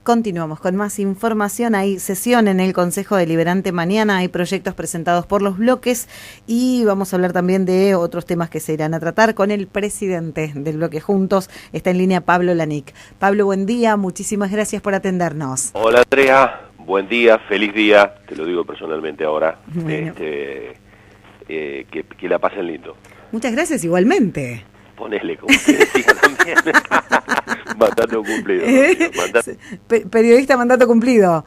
continuamos con más información. Hay sesión en el Consejo Deliberante mañana, hay proyectos presentados por los bloques y vamos a hablar también de otros temas que se irán a tratar con el presidente del bloque Juntos. Está en línea Pablo Lanic. Pablo, buen día, muchísimas gracias por atendernos. Hola Andrea, buen día, feliz día, te lo digo personalmente ahora, Bueno. Que la pasen lindo. Muchas gracias igualmente. Ponele, como te decía también. Mandato cumplido. Periodista mandato cumplido.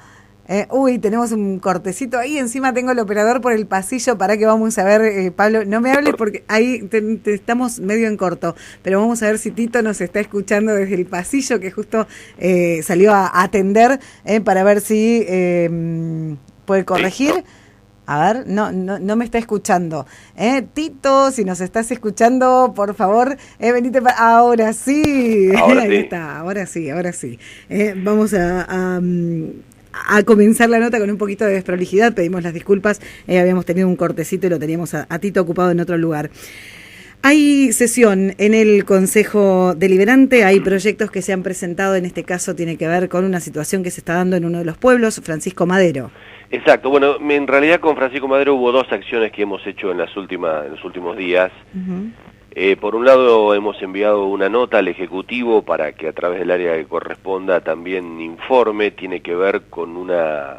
Uy, tenemos un cortecito ahí, encima tengo el operador por el pasillo, para que vamos a ver, Pablo, no me hables porque ahí te estamos medio en corto, pero vamos a ver si Tito nos está escuchando desde el pasillo, que justo salió a atender, para ver si puede corregir. ¿Sí? A ver, no me está escuchando. Tito, si nos estás escuchando, por favor, venite ahora sí. Ahora Ahí sí. está, ahora sí. Vamos a comenzar la nota con un poquito de desprolijidad, pedimos las disculpas, habíamos tenido un cortecito y lo teníamos a Tito ocupado en otro lugar. Hay sesión en el Consejo Deliberante, hay proyectos que se han presentado, en este caso tiene que ver con una situación que se está dando en uno de los pueblos, Francisco Madero. Exacto, bueno, en realidad con Francisco Madero hubo dos acciones que hemos hecho en los últimos días. Uh-huh. Por un lado hemos enviado una nota al Ejecutivo para que a través del área que corresponda también informe, tiene que ver con una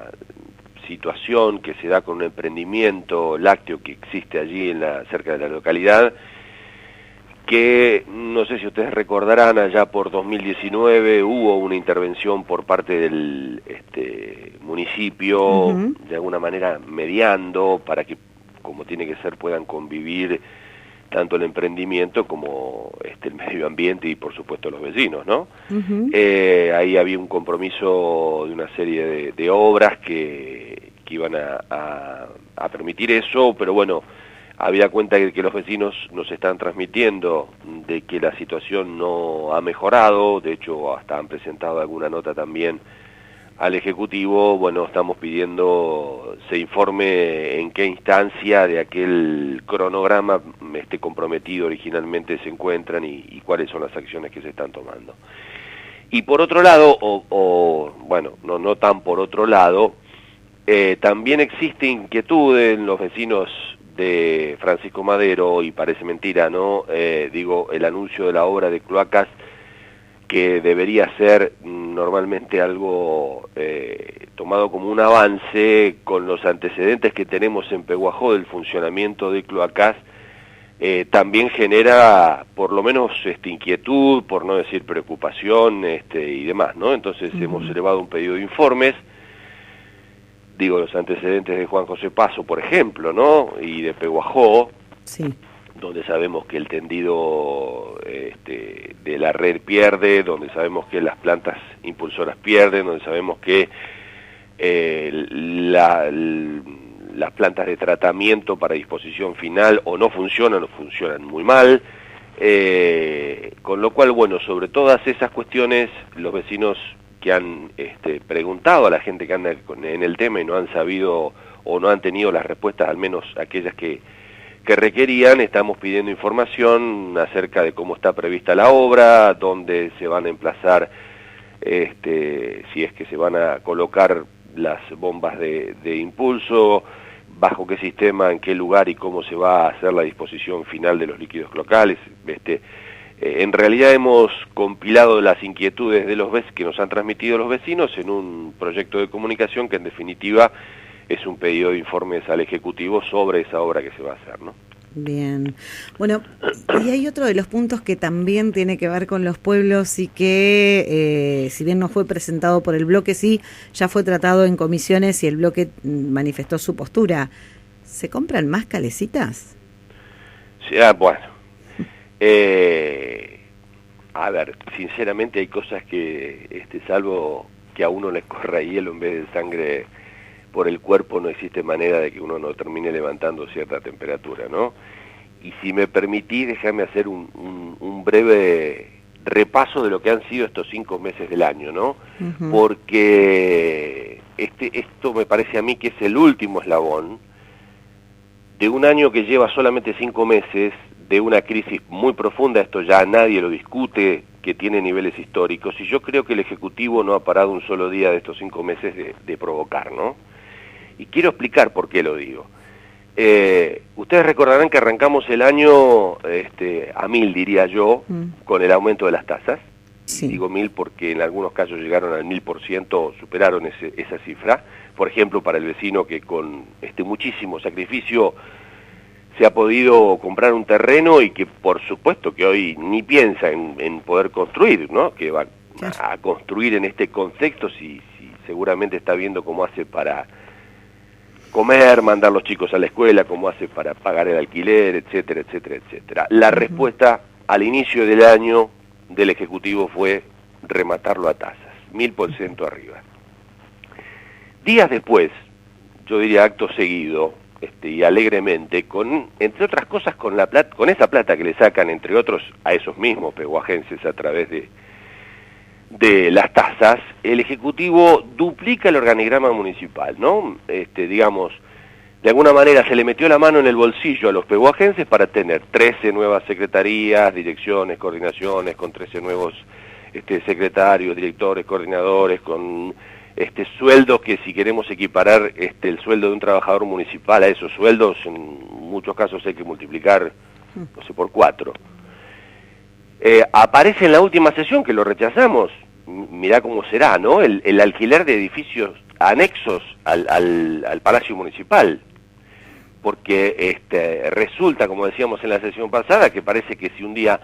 situación que se da con un emprendimiento lácteo que existe allí cerca de la localidad, que no sé si ustedes recordarán, allá por 2019 hubo una intervención por parte del municipio, uh-huh, de alguna manera mediando para que, como tiene que ser, puedan convivir tanto el emprendimiento como el medio ambiente y por supuesto los vecinos, ¿no? Uh-huh. Ahí había un compromiso de una serie de obras que iban a permitir eso, pero bueno, había cuenta de que los vecinos nos están transmitiendo de que la situación no ha mejorado, de hecho hasta han presentado alguna nota también al Ejecutivo. Bueno, estamos pidiendo se informe en qué instancia de aquel cronograma comprometido originalmente se encuentran y cuáles son las acciones que se están tomando. Y por otro lado, bueno, no tan por otro lado, también existe inquietud en los vecinos de Francisco Madero, y parece mentira, ¿no? El anuncio de la obra de cloacas, que debería ser normalmente algo tomado como un avance, con los antecedentes que tenemos en Pehuajó del funcionamiento de cloacas, también genera por lo menos inquietud, por no decir preocupación y demás, ¿no? Entonces uh-huh, hemos elevado un pedido de informes. Digo, los antecedentes de Juan José Paso, por ejemplo, ¿no? Y de Pehuajó, sí, donde sabemos que el tendido de la red pierde, donde sabemos que las plantas impulsoras pierden, donde sabemos que las plantas de tratamiento para disposición final o no funcionan muy mal, con lo cual, bueno, sobre todas esas cuestiones, los vecinos que han preguntado a la gente que anda en el tema y no han sabido o no han tenido las respuestas, al menos aquellas que requerían, estamos pidiendo información acerca de cómo está prevista la obra, dónde se van a emplazar, si es que se van a colocar las bombas de impulso, bajo qué sistema, en qué lugar y cómo se va a hacer la disposición final de los líquidos locales. En realidad hemos compilado las inquietudes de que nos han transmitido los vecinos en un proyecto de comunicación que en definitiva es un pedido de informes al Ejecutivo sobre esa obra que se va a hacer, ¿no? Bien. Bueno, y hay otro de los puntos que también tiene que ver con los pueblos y que, si bien no fue presentado por el bloque, sí, ya fue tratado en comisiones y el bloque manifestó su postura. ¿Se compran más calecitas? Sí, bueno. A ver, sinceramente hay cosas que, salvo que a uno le corra hielo en vez de sangre por el cuerpo, no existe manera de que uno no termine levantando cierta temperatura, ¿no? Y si me permitís, déjame hacer un breve repaso de lo que han sido estos 5 meses del año, ¿no? Uh-huh. Porque esto me parece a mí que es el último eslabón de un año que lleva solamente 5 meses, de una crisis muy profunda. Esto ya nadie lo discute, que tiene niveles históricos, y yo creo que el Ejecutivo no ha parado un solo día de estos 5 meses de provocar, ¿no? Y quiero explicar por qué lo digo. Ustedes recordarán que arrancamos el año a 1000, diría yo, con el aumento de las tasas. Sí. Digo 1000 porque en algunos casos llegaron al 1000%, superaron esa cifra. Por ejemplo, para el vecino que con muchísimo sacrificio se ha podido comprar un terreno y que por supuesto que hoy ni piensa en poder construir, ¿no? Que va a construir en este contexto si seguramente está viendo cómo hace para comer, mandar los chicos a la escuela, cómo hace para pagar el alquiler, etcétera, etcétera, etcétera. La respuesta al inicio del año del Ejecutivo fue rematarlo a tasas, 1000% arriba. Días después, yo diría acto seguido, y alegremente, entre otras cosas con esa plata que le sacan, entre otros, a esos mismos peguajenses a través de las tasas, el Ejecutivo duplica el organigrama municipal, ¿no? Digamos, de alguna manera se le metió la mano en el bolsillo a los peguajenses para tener 13 nuevas secretarías, direcciones, coordinaciones, con 13 nuevos secretarios, directores, coordinadores, con sueldos que, si queremos equiparar el sueldo de un trabajador municipal a esos sueldos, en muchos casos hay que multiplicar, no sé, por 4. Aparece en la última sesión, que lo rechazamos, mirá cómo será, ¿no? El alquiler de edificios anexos al Palacio Municipal, porque resulta, como decíamos en la sesión pasada, que parece que si un día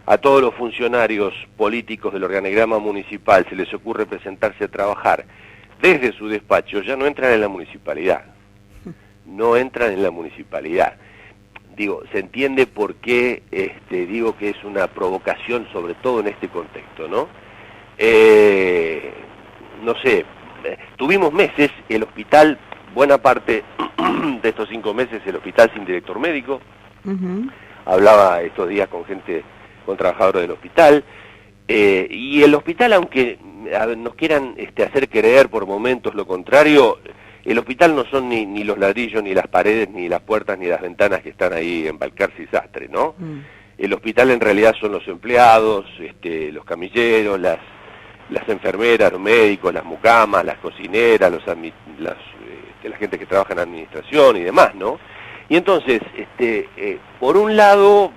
a todos los funcionarios políticos del organigrama municipal se les ocurre presentarse a trabajar desde su despacho, ya no entran en la municipalidad. No entran en la municipalidad. Digo, se entiende por qué digo que es una provocación, sobre todo en este contexto, ¿no? No sé, tuvimos meses, el hospital, buena parte de estos 5 meses, el hospital sin director médico. Hablaba estos días con trabajadores del hospital, y el hospital, aunque nos quieran hacer creer por momentos lo contrario, el hospital no son ni los ladrillos, ni las paredes, ni las puertas, ni las ventanas que están ahí en Balcarce y Sastre, ¿no? El hospital en realidad son los empleados, los camilleros, las enfermeras, los médicos, las mucamas, las cocineras, la gente que trabaja en administración y demás, ¿no? Y entonces, por un lado,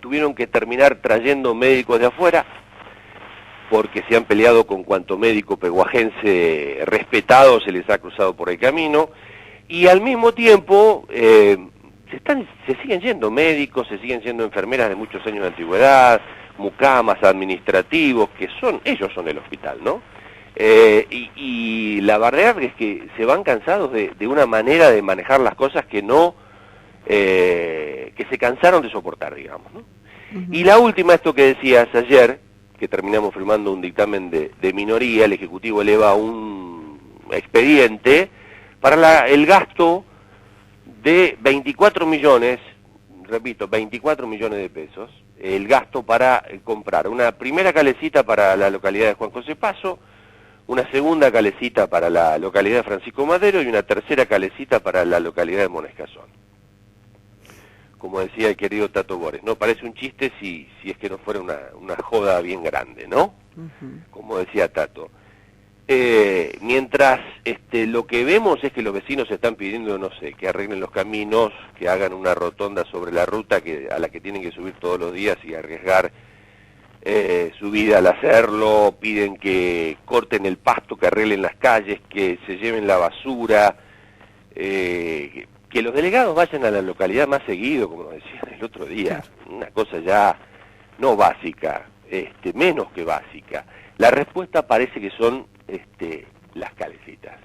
tuvieron que terminar trayendo médicos de afuera, porque se han peleado con cuanto médico peguajense respetado se les ha cruzado por el camino, y al mismo tiempo se siguen yendo médicos, se siguen yendo enfermeras de muchos años de antigüedad, mucamas, administrativos, ellos son el hospital, ¿no? Y la verdad es que se van cansados de una manera de manejar las cosas que se cansaron de soportar, digamos, ¿no? Y la última, esto que decías ayer, que terminamos firmando un dictamen de minoría, el Ejecutivo eleva un expediente para el gasto de 24 millones, repito, 24 millones de pesos, el gasto para comprar una primera calecita para la localidad de Juan José Paso, una segunda calecita para la localidad de Francisco Madero y una tercera calecita para la localidad de Monescazón. Como decía el querido Tato Bores, ¿no? Parece un chiste si es que no fuera una joda bien grande, ¿no? Como decía Tato. Mientras lo que vemos es que los vecinos están pidiendo, no sé, que arreglen los caminos, que hagan una rotonda sobre la ruta a la que tienen que subir todos los días y arriesgar su vida al hacerlo, piden que corten el pasto, que arreglen las calles, que se lleven la basura, que los delegados vayan a la localidad más seguido, como decían el otro día, una cosa ya no básica, menos que básica. La respuesta parece que son las calecitas.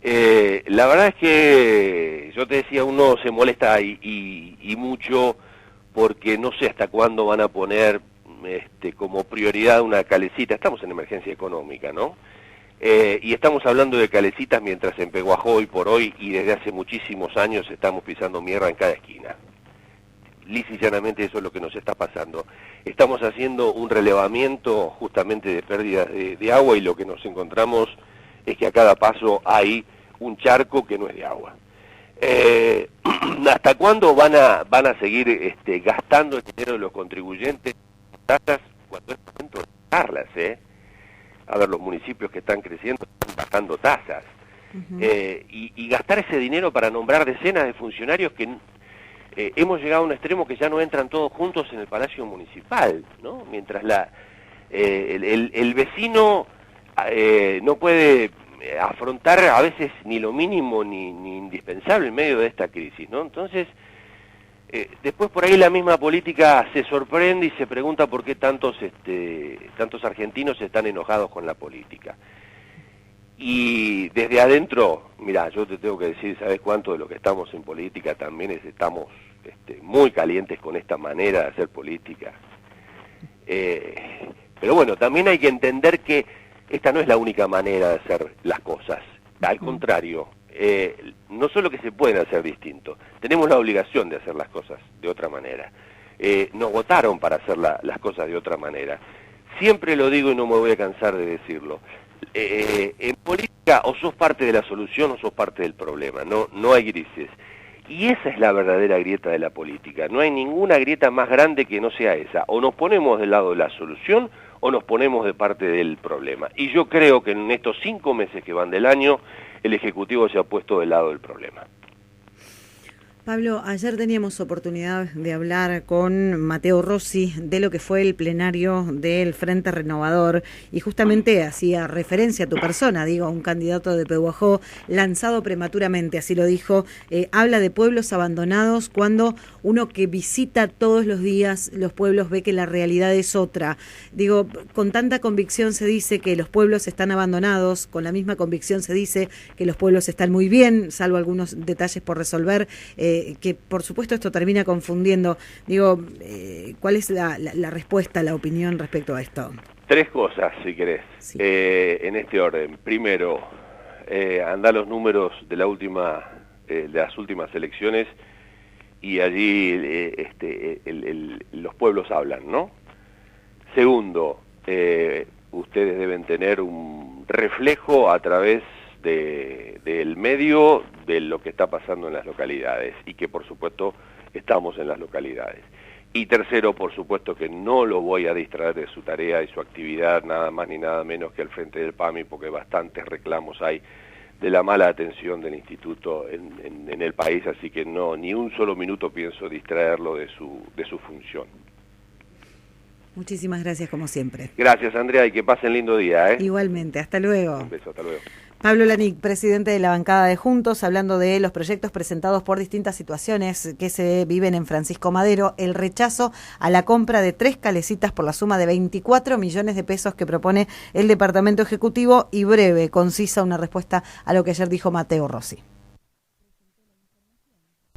La verdad es que yo te decía, uno se molesta y mucho porque no sé hasta cuándo van a poner como prioridad una calecita. Estamos en emergencia económica, ¿no? Y estamos hablando de calecitas mientras en Peguajó hoy por hoy y desde hace muchísimos años estamos pisando mierda en cada esquina. Lisa y llanamente eso es lo que nos está pasando. Estamos haciendo un relevamiento justamente de pérdidas de agua y lo que nos encontramos es que a cada paso hay un charco que no es de agua. ¿Hasta cuándo van a seguir gastando el dinero de los contribuyentes tasas cuando es momento de bajarlas, A ver, los municipios que están creciendo están bajando tasas. Y gastar ese dinero para nombrar decenas de funcionarios que hemos llegado a un extremo que ya no entran todos juntos en el Palacio Municipal, ¿no? Mientras el vecino no puede afrontar a veces ni lo mínimo ni indispensable en medio de esta crisis, ¿no? Entonces, después por ahí la misma política se sorprende y se pregunta por qué tantos argentinos están enojados con la política. Y desde adentro, mira, yo te tengo que decir, ¿sabes cuánto de lo que estamos en política también estamos muy calientes con esta manera de hacer política? Pero bueno, también hay que entender que esta no es la única manera de hacer las cosas. Al contrario, no solo que se pueden hacer distintos, tenemos la obligación de hacer las cosas de otra manera. Nos votaron para hacer las cosas de otra manera. Siempre lo digo y no me voy a cansar de decirlo. En política o sos parte de la solución o sos parte del problema, no hay grises. Y esa es la verdadera grieta de la política. No hay ninguna grieta más grande que no sea esa. O nos ponemos del lado de la solución o nos ponemos de parte del problema. Y yo creo que en estos 5 meses que van del año, el Ejecutivo se ha puesto del lado del problema. Pablo, ayer teníamos oportunidad de hablar con Mateo Rossi de lo que fue el plenario del Frente Renovador y justamente hacía referencia a tu persona, digo, un candidato de Pehuajó lanzado prematuramente, así lo dijo, habla de pueblos abandonados cuando uno que visita todos los días los pueblos ve que la realidad es otra. Digo, con tanta convicción se dice que los pueblos están abandonados, con la misma convicción se dice que los pueblos están muy bien, salvo algunos detalles por resolver, que por supuesto esto termina confundiendo. Digo, ¿cuál es la respuesta, la opinión respecto a esto? 3 cosas, si querés, sí. En este orden. Primero, andá los números de las últimas elecciones y allí los pueblos hablan, ¿no? Segundo, ustedes deben tener un reflejo a través del medio de lo que está pasando en las localidades y que por supuesto estamos en las localidades. Y tercero, por supuesto que no lo voy a distraer de su tarea y su actividad, nada más ni nada menos que al frente del PAMI, porque bastantes reclamos hay de la mala atención del instituto en el país, así que no, ni un solo minuto pienso distraerlo de su función. Muchísimas gracias como siempre. Gracias, Andrea, y que pasen lindo día, ¿eh? Igualmente, hasta luego. Un beso, hasta luego. Pablo Lanic, presidente de la bancada de Juntos, hablando de los proyectos presentados por distintas situaciones que se viven en Francisco Madero, el rechazo a la compra de 3 calecitas por la suma de 24 millones de pesos que propone el Departamento Ejecutivo y breve, concisa una respuesta a lo que ayer dijo Mateo Rossi.